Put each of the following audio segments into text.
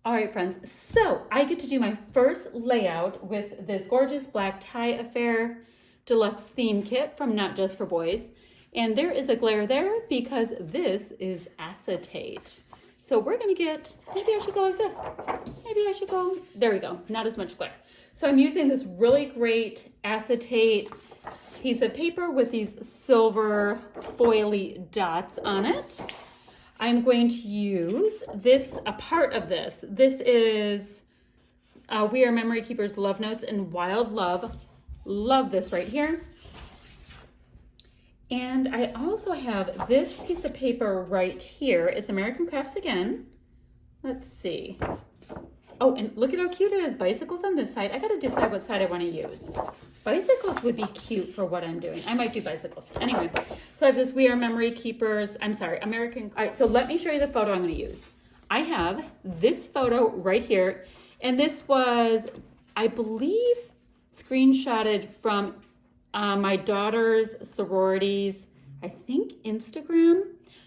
All right, friends, so I get to do my first layout with this gorgeous black tie affair deluxe theme kit from Not Just for Boys. And there is a glare there because this is acetate. So we're gonna get, maybe I should go like this. Maybe I should go, there we go, not as much glare. So I'm using this really great acetate piece of paper with these silver foily dots on it. I'm going to use this, a part of this. This is We Are Memory Keepers Love Notes and Wild Love. Love this right here. And I also have this piece of paper right here. It's American Crafts again. Let's see. Oh, and look at how cute it is. Bicycles on this side. I gotta decide what side I wanna use. Bicycles would be cute for what I'm doing. I might do bicycles. Anyway, so I have this We Are Memory Keepers, American. All right, so let me show you the photo I'm gonna use. I have this photo right here. And this was, I believe, screenshotted from my daughter's sorority's, I think, Instagram.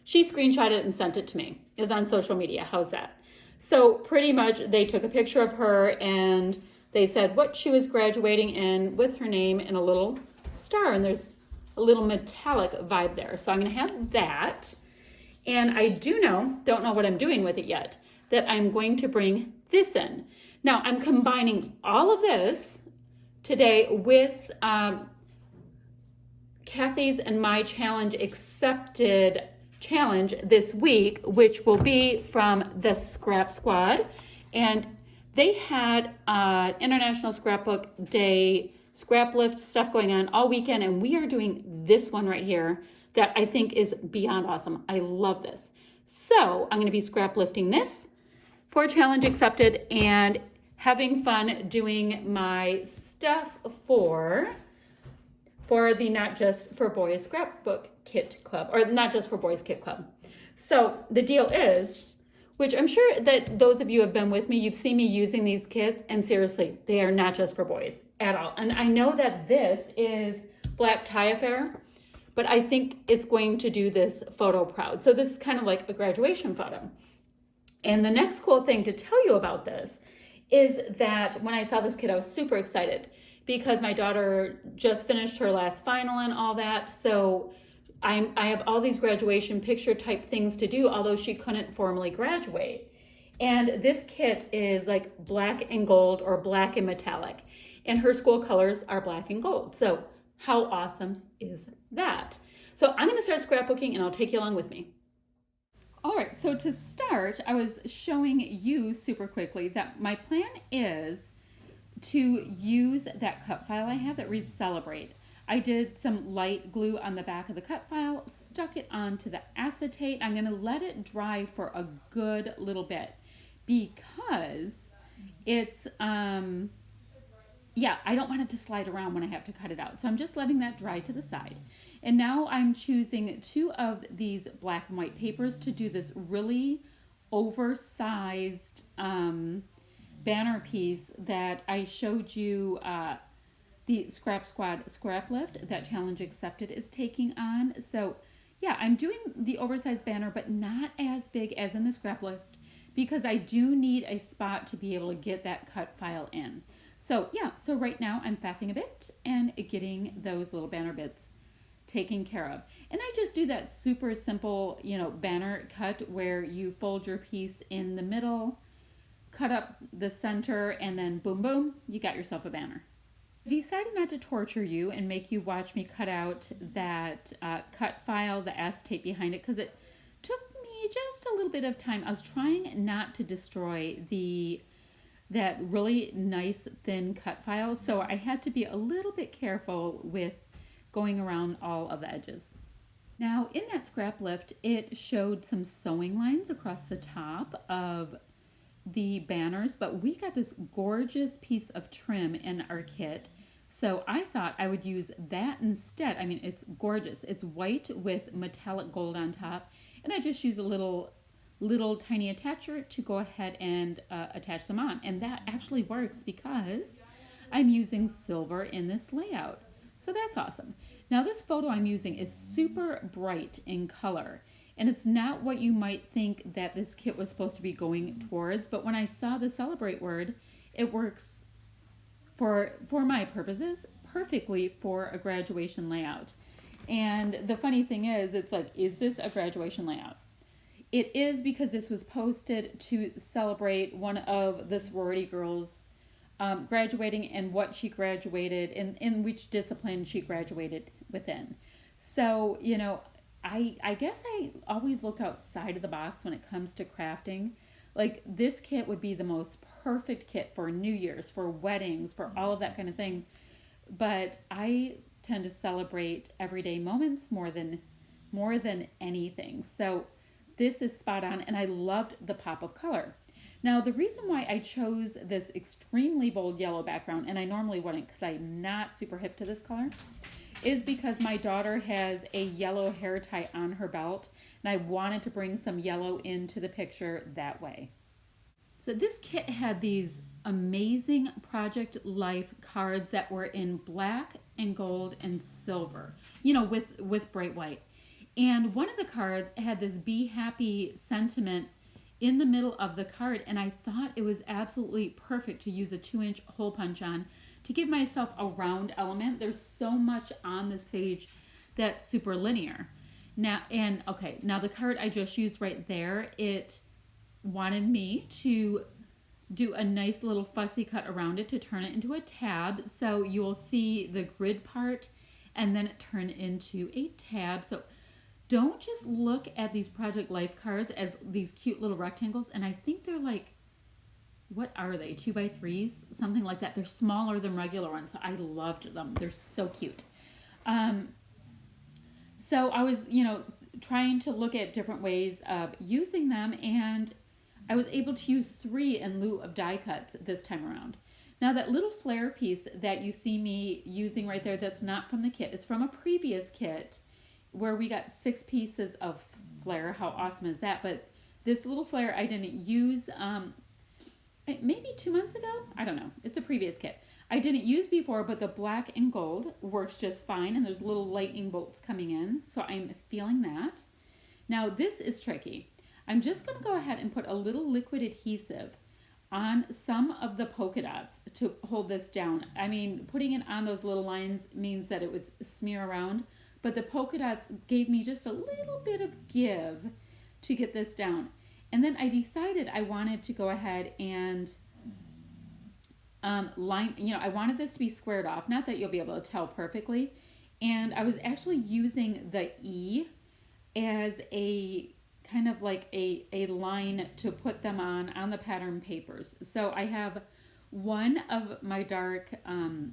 She screenshotted it and sent it to me. It was on social media. How's that? So pretty much they took a picture of her and they said what she was graduating in with her name and a little star. And there's a little metallic vibe there. So I'm going to have that. And I don't know what I'm doing with it yet, that I'm going to bring this in. Now I'm combining all of this today with Kathy's and my challenge accepted challenge this week, which will be from the Scrap Squad. And they had International Scrapbook Day scrap lift stuff going on all weekend, and we are doing this one right here that I think is beyond awesome. I love this. So I'm going to be scrap lifting this for challenge accepted and having fun doing my stuff for the Not Just for Boys Scrapbook Kit Club, or Not Just for Boys Kit Club. So the deal is, which I'm sure that those of you have been with me, you've seen me using these kits, and seriously, they are not just for boys at all. And I know that this is Black Tie Affair, but I think it's going to do this photo proud. So this is kind of like a graduation photo. And the next cool thing to tell you about this is that when I saw this kit, I was super excited because my daughter just finished her last final and all that. So I have all these graduation picture type things to do, although she couldn't formally graduate. And this kit is like black and gold or black and metallic. And her school colors are black and gold. So how awesome is that? So I'm gonna start scrapbooking and I'll take you along with me. All right, so to start, I was showing you super quickly that my plan is to use that cut file I have that reads Celebrate. I did some light glue on the back of the cut file, stuck it onto the acetate. I'm gonna let it dry for a good little bit because it's, yeah, I don't want it to slide around when I have to cut it out. So I'm just letting that dry to the side. And now I'm choosing 2 of these black and white papers to do this really oversized, banner piece that I showed you the Scrap Squad Scrap Lift that Challenge Accepted is taking on. So yeah, I'm doing the oversized banner, but not as big as in the Scrap Lift because I do need a spot to be able to get that cut file in. So yeah, so right now I'm faffing a bit and getting those little banner bits taken care of. And I just do that super simple, banner cut where you fold your piece in the middle, cut up the center, and then boom, boom, you got yourself a banner. I decided not to torture you and make you watch me cut out that cut file, the acetate behind it, because it took me just a little bit of time. I was trying not to destroy that really nice thin cut file, so I had to be a little bit careful with going around all of the edges. Now in that scrap lift, it showed some sewing lines across the top of the banners, but we got this gorgeous piece of trim in our kit, so I thought I would use that instead. I mean, it's gorgeous. It's white with metallic gold on top, and I just used a little tiny attacher to go ahead and attach them on, and that actually works because I'm using silver in this layout. So that's awesome. Now this photo I'm using is super bright in color, And it's not what you might think that this kit was supposed to be going towards, but when I saw the celebrate word, it works for my purposes perfectly for a graduation layout. And the funny thing is like, is this a graduation layout? It is, because this was posted to celebrate one of the sorority girls graduating and what she graduated in which discipline she graduated within. So, I guess I always look outside of the box when it comes to crafting. Like, this kit would be the most perfect kit for New Year's, for weddings, for all of that kind of thing. But I tend to celebrate everyday moments more than anything. So this is spot on, and I loved the pop of color. Now, the reason why I chose this extremely bold yellow background, and I normally wouldn't because I'm not super hip to this color, is because my daughter has a yellow hair tie on her belt, and I wanted to bring some yellow into the picture that way. So this kit had these amazing Project Life cards that were in black and gold and silver, with bright white. And one of the cards had this be happy sentiment in the middle of the card, and I thought it was absolutely perfect to use a 2-inch hole punch on to give myself a round element. There's so much on this page that's super linear. Now the card I just used right there, it wanted me to do a nice little fussy cut around it to turn it into a tab. So you will see the grid part and then it turned into a tab. So don't just look at these Project Life cards as these cute little rectangles. And I think they're like, what are they? 2x3s? Something like that. They're smaller than regular ones. So I loved them. They're so cute. So I was, trying to look at different ways of using them, and I was able to use 3 in lieu of die cuts this time around. Now that little flare piece that you see me using right there, that's not from the kit. It's from a previous kit where we got 6 pieces of flare. How awesome is that? But this little flare I didn't use maybe 2 months ago. I don't know. It's a previous kit. I didn't use before, but the black and gold works just fine, and there's little lightning bolts coming in, so I'm feeling that. Now this is tricky. I'm just going to go ahead and put a little liquid adhesive on some of the polka dots to hold this down. I mean, putting it on those little lines means that it would smear around, but the polka dots gave me just a little bit of give to get this down. And then I decided I wanted to go ahead and I wanted this to be squared off. Not that you'll be able to tell perfectly. And I was actually using the E as a kind of like a line to put them on the pattern papers. So I have one of my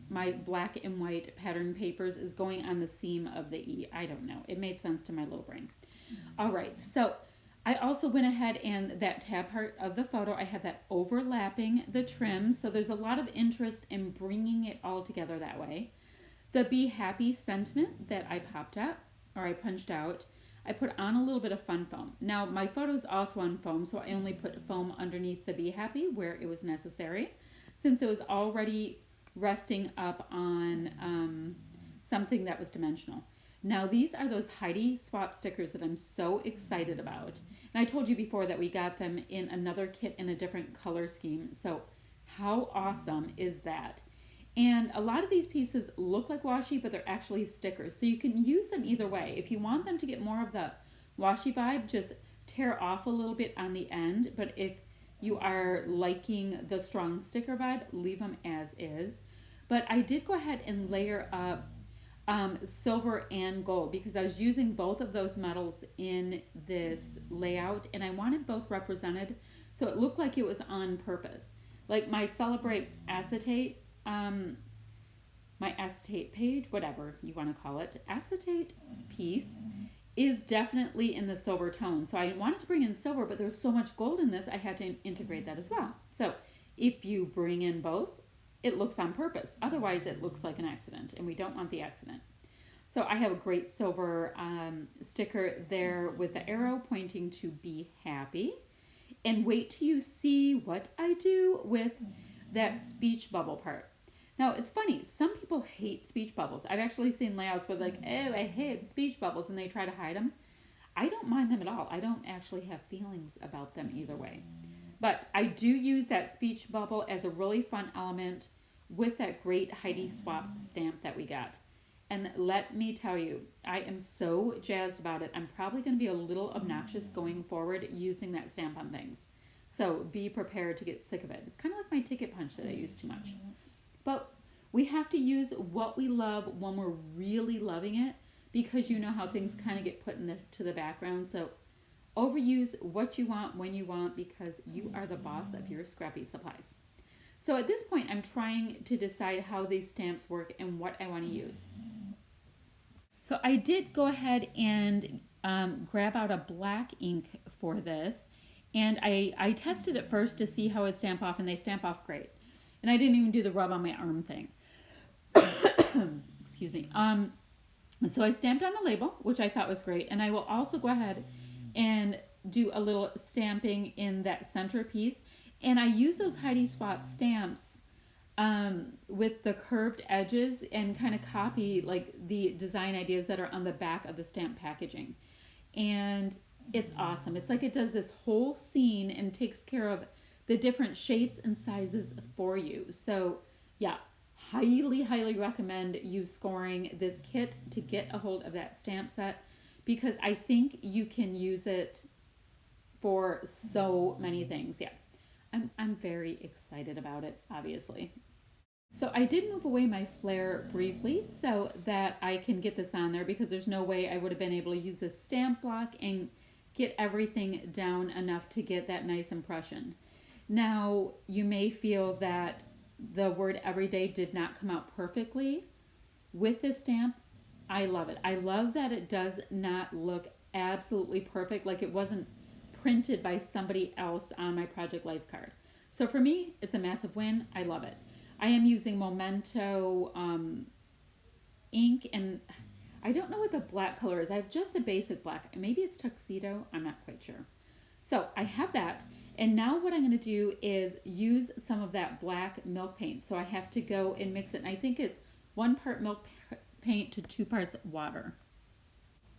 my black and white pattern papers is going on the seam of the E. I don't know. It made sense to my little brain. All right. So I also went ahead and that tab part of the photo, I have that overlapping the trim. So there's a lot of interest in bringing it all together that way. The Be Happy sentiment that I punched out, I put on a little bit of fun foam. Now my photo is also on foam, so I only put foam underneath the Be Happy where it was necessary, since it was already resting up on something that was dimensional. Now these are those Heidi swap stickers that I'm so excited about. And I told you before that we got them in another kit in a different color scheme. So how awesome is that? And a lot of these pieces look like washi, but they're actually stickers. So you can use them either way. If you want them to get more of the washi vibe, just tear off a little bit on the end. But if you are liking the strong sticker vibe, leave them as is. But I did go ahead and layer up silver and gold because I was using both of those metals in this layout, and I wanted both represented so it looked like it was on purpose. Like my Celebrate acetate, my acetate page, whatever you want to call it, acetate piece is definitely in the silver tone. So I wanted to bring in silver, but there's so much gold in this, I had to integrate that as well. So if you bring in both, it looks on purpose. Otherwise, it looks like an accident, and we don't want the accident. So I have a great silver sticker there with the arrow pointing to Be Happy. And wait till you see what I do with that speech bubble part. Now, it's funny. Some people hate speech bubbles. I've actually seen layouts where like, oh, I hate speech bubbles, and they try to hide them. I don't mind them at all. I don't actually have feelings about them either way. But I do use that speech bubble as a really fun element with that great Heidi Swap stamp that we got. And let me tell you, I am so jazzed about it. I'm probably going to be a little obnoxious going forward using that stamp on things. So be prepared to get sick of it. It's kind of like my ticket punch that I use too much. But we have to use what we love when we're really loving it, because you know how things kind of get put to the background. So overuse what you want when you want, because you are the boss of your scrappy supplies. So at this point, I'm trying to decide how these stamps work and what I want to use. So I did go ahead and grab out a black ink for this. And I tested it first to see how it would stamp off, and they stamp off great. And I didn't even do the rub on my arm thing. Excuse me. So I stamped on the label, which I thought was great. And I will also go ahead and do a little stamping in that centerpiece. And I use those Heidi Swap stamps with the curved edges and kind of copy like the design ideas that are on the back of the stamp packaging. And it's awesome. It's like it does this whole scene and takes care of the different shapes and sizes for you. So yeah, highly recommend you scoring this kit to get a hold of that stamp set, because I think you can use it for so many things. Yeah, I'm very excited about it, obviously. So I did move away my flare briefly so that I can get this on there, because there's no way I would have been able to use this stamp block and get everything down enough to get that nice impression. Now, you may feel that the word everyday did not come out perfectly with this stamp. I love it. I love that it does not look absolutely perfect, like it wasn't printed by somebody else on my Project Life card. So for me, it's a massive win. I love it. I am using Memento ink, and I don't know what the black color is. I have just the basic black. Maybe it's tuxedo. I'm not quite sure. So I have that. And now what I'm going to do is use some of that black milk paint. So I have to go and mix it. And I think it's 1 part milk paint to 2 parts water.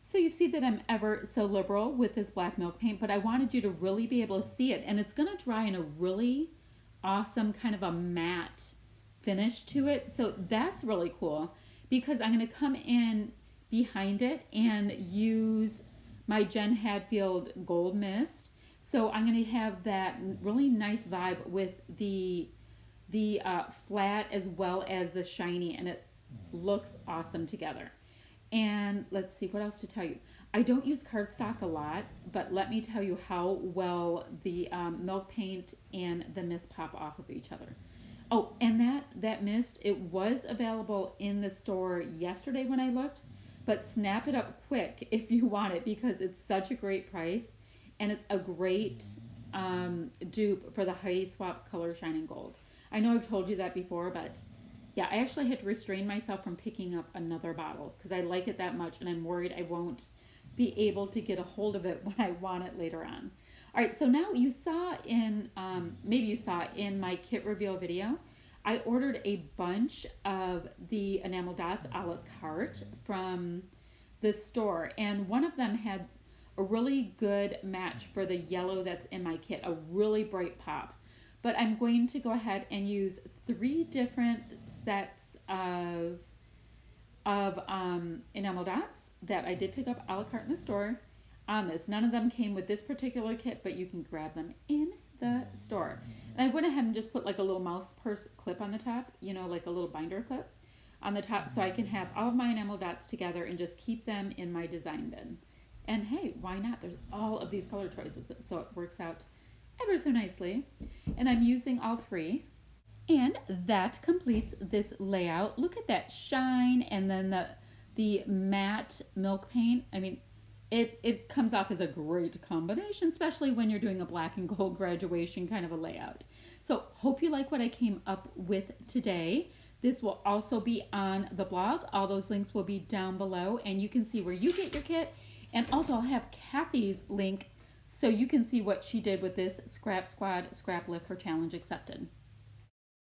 So you see that I'm ever so liberal with this black milk paint, but I wanted you to really be able to see it. And it's going to dry in a really awesome kind of a matte finish to it. So that's really cool, because I'm going to come in behind it and use my Jen Hadfield Gold Mist. So I'm going to have that really nice vibe with the flat as well as the shiny, and it looks awesome together. And let's see what else to tell you. I don't use cardstock a lot, but let me tell you how well the milk paint and the mist pop off of each other. Oh, and that mist, it was available in the store yesterday when I looked, but snap it up quick if you want it, because it's such a great price, and it's a great dupe for the Heidi Swap Color Shining Gold. I know I've told you that before, but yeah, I actually had to restrain myself from picking up another bottle because I like it that much, and I'm worried I won't be able to get a hold of it when I want it later on. All right, so now you saw in, maybe you saw in my kit reveal video, I ordered a bunch of the enamel dots a la carte from the store, and one of them had a really good match for the yellow that's in my kit, a really bright pop. But I'm going to go ahead and use 3 different sets of enamel dots that I did pick up a la carte in the store on this. None of them came with this particular kit, but you can grab them in the store. And I went ahead and just put like a little mouse purse clip on the top, you know, like a little binder clip on the top, so I can have all of my enamel dots together and just keep them in my design bin. And hey, why not? There's all of these color choices, so it works out ever so nicely. And I'm using all 3. And that completes this layout. Look at that shine, and then the matte milk paint. I mean, it comes off as a great combination, especially when you're doing a black and gold graduation kind of a layout. So hope you like what I came up with today. This will also be on the blog. All those links will be down below, and you can see where you get your kit. And also I'll have Kathy's link so you can see what she did with this Scrap Squad Scrap Lift for Challenge Accepted.